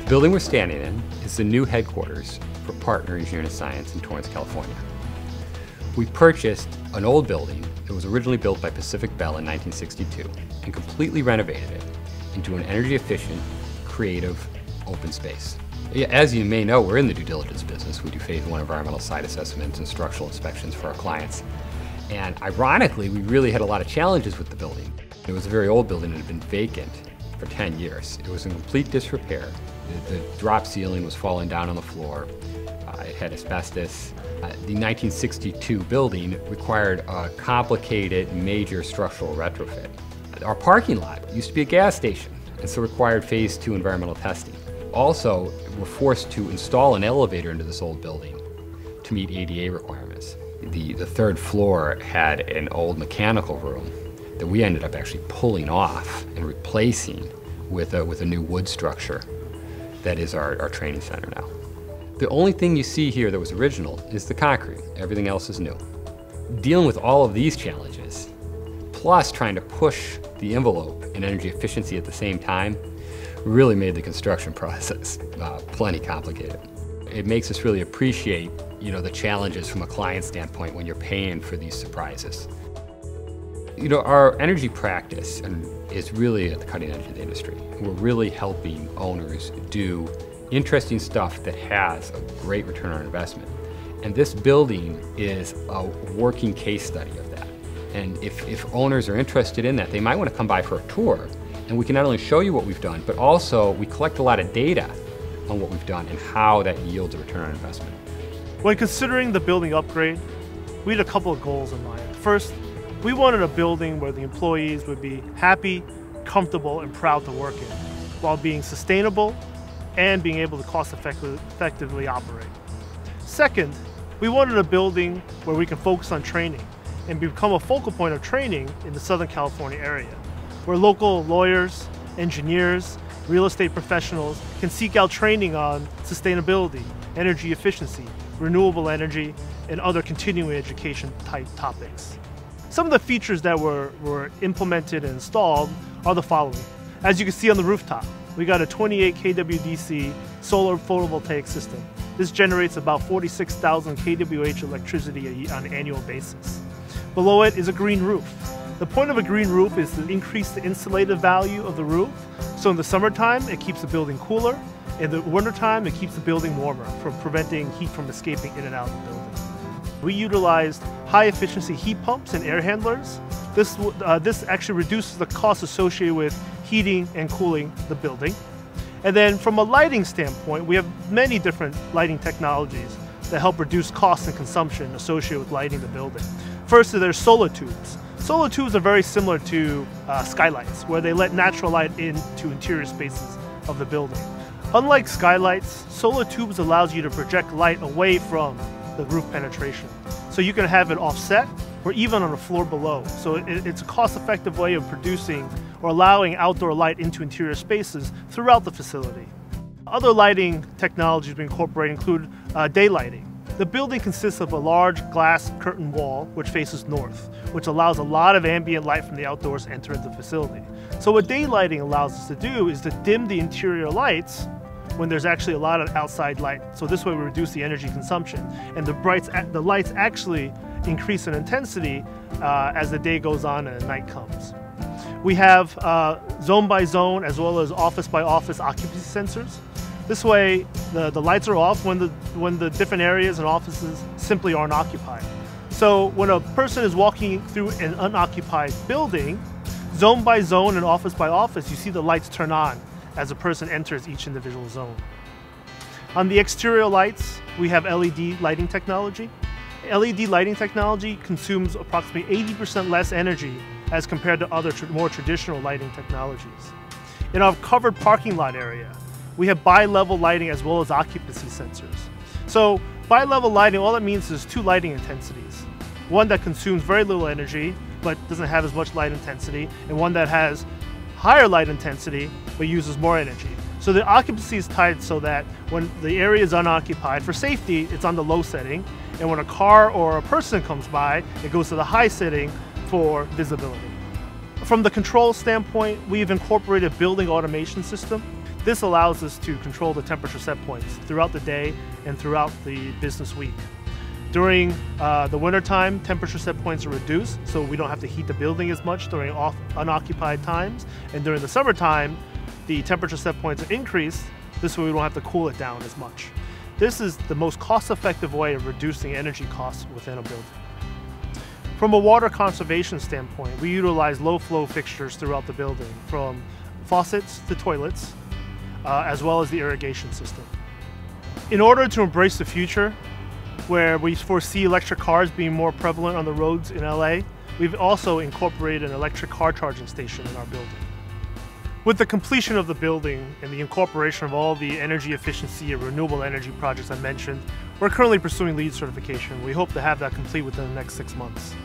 The building we're standing in is the new headquarters for Partner Engineering Science in Torrance, California. We purchased an old building that was originally built by Pacific Bell in 1962 and completely renovated it into an energy-efficient, creative, open space. As you may know, we're in the due diligence business. We do phase 1 environmental site assessments and structural inspections for our clients. And ironically, we really had a lot of challenges with the building. It was a very old building that had been vacant for 10 years. It was in complete disrepair. The drop ceiling was falling down on the floor. It had asbestos. The 1962 building required a complicated, major structural retrofit. Our parking lot used to be a gas station, and so required phase 2 environmental testing. Also, we're forced to install an elevator into this old building to meet ADA requirements. The third floor had an old mechanical room that we ended up actually pulling off and replacing with a new wood structure that is our training center now. The only thing you see here that was original is the concrete. Everything else is new. Dealing with all of these challenges, plus trying to push the envelope in energy efficiency at the same time, really made the construction process plenty complicated. It makes us really appreciate, the challenges from a client standpoint when you're paying for these surprises. Our energy practice is really at the cutting edge of the industry. We're really helping owners do interesting stuff that has a great return on investment. And this building is a working case study of that. And if owners are interested in that, they might want to come by for a tour. And we can not only show you what we've done, but also we collect a lot of data on what we've done and how that yields a return on investment. When considering the building upgrade, we had a couple of goals in mind. First, we wanted a building where the employees would be happy, comfortable, and proud to work in, while being sustainable and being able to cost-effectively operate. Second, we wanted a building where we can focus on training and become a focal point of training in the Southern California area, where local lawyers, engineers, real estate professionals can seek out training on sustainability, energy efficiency, renewable energy, and other continuing education type topics. Some of the features that were implemented and installed are the following. As you can see on the rooftop, we got a 28 kW DC solar photovoltaic system. This generates about 46,000 kWh electricity on an annual basis. Below it is a green roof. The point of a green roof is to increase the insulative value of the roof. So in the summertime, it keeps the building cooler. In the wintertime, it keeps the building warmer, from preventing heat from escaping in and out of the building. We utilized high-efficiency heat pumps and air handlers. This actually reduces the cost associated with heating and cooling the building. And then from a lighting standpoint, we have many different lighting technologies that help reduce cost and consumption associated with lighting the building. First, there's solar tubes. Solar tubes are very similar to skylights, where they let natural light into interior spaces of the building. Unlike skylights, solar tubes allows you to project light away from the roof penetration. So you can have it offset or even on the floor below. So it's a cost-effective way of producing or allowing outdoor light into interior spaces throughout the facility. Other lighting technologies we incorporate include day lighting. The building consists of a large glass curtain wall which faces north, which allows a lot of ambient light from the outdoors to enter into the facility. So what day lighting allows us to do is to dim the interior lights when there's actually a lot of outside light. So this way we reduce the energy consumption. And the lights actually increase in intensity as the day goes on and night comes. We have zone by zone as well as office by office occupancy sensors. This way the lights are off when the different areas and offices simply aren't occupied. So when a person is walking through an unoccupied building, zone by zone and office by office, you see the lights turn on as a person enters each individual zone. On the exterior lights, we have LED lighting technology. LED lighting technology consumes approximately 80% less energy as compared to other more traditional lighting technologies. In our covered parking lot area, we have bi-level lighting as well as occupancy sensors. So bi-level lighting, all it means is 2 lighting intensities. One that consumes very little energy but doesn't have as much light intensity, and one that has higher light intensity but uses more energy. So the occupancy is tied so that when the area is unoccupied, for safety, it's on the low setting, and when a car or a person comes by, it goes to the high setting for visibility. From the control standpoint, we've incorporated a building automation system. This allows us to control the temperature set points throughout the day and throughout the business week. During the wintertime, temperature set points are reduced, so we don't have to heat the building as much during unoccupied times. And during the summertime, the temperature set points are increased, this way we don't have to cool it down as much. This is the most cost-effective way of reducing energy costs within a building. From a water conservation standpoint, we utilize low-flow fixtures throughout the building, from faucets to toilets, as well as the irrigation system. In order to embrace the future, where we foresee electric cars being more prevalent on the roads in LA, we've also incorporated an electric car charging station in our building. With the completion of the building and the incorporation of all the energy efficiency and renewable energy projects I mentioned, we're currently pursuing LEED certification. We hope to have that complete within the next 6 months.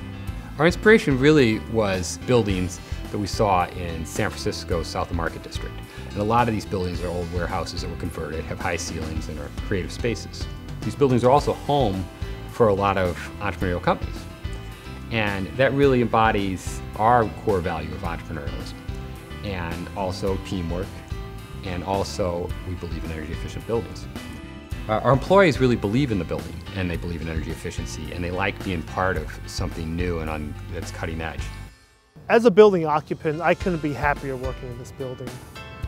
Our inspiration really was buildings that we saw in San Francisco's South of Market District. And a lot of these buildings are old warehouses that were converted, have high ceilings, and are creative spaces. These buildings are also home for a lot of entrepreneurial companies. And that really embodies our core value of entrepreneurialism, and also teamwork, and also we believe in energy efficient buildings. Our employees really believe in the building, and they believe in energy efficiency, and they like being part of something new and that's cutting edge. As a building occupant, I couldn't be happier working in this building.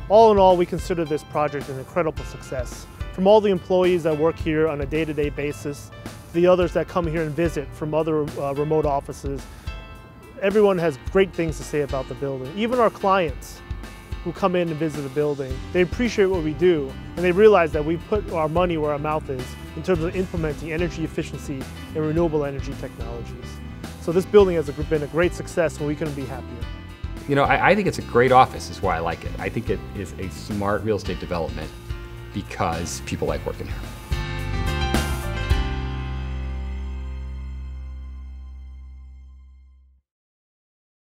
All in all, we consider this project an incredible success. From all the employees that work here on a day-to-day basis, to the others that come here and visit from other remote offices, everyone has great things to say about the building. Even our clients who come in and visit the building, they appreciate what we do, and they realize that we put our money where our mouth is in terms of implementing energy efficiency and renewable energy technologies. So this building has been a great success, and we couldn't be happier. You know, I think it's a great office, is why I like it. I think it is a smart real estate development because people like working here.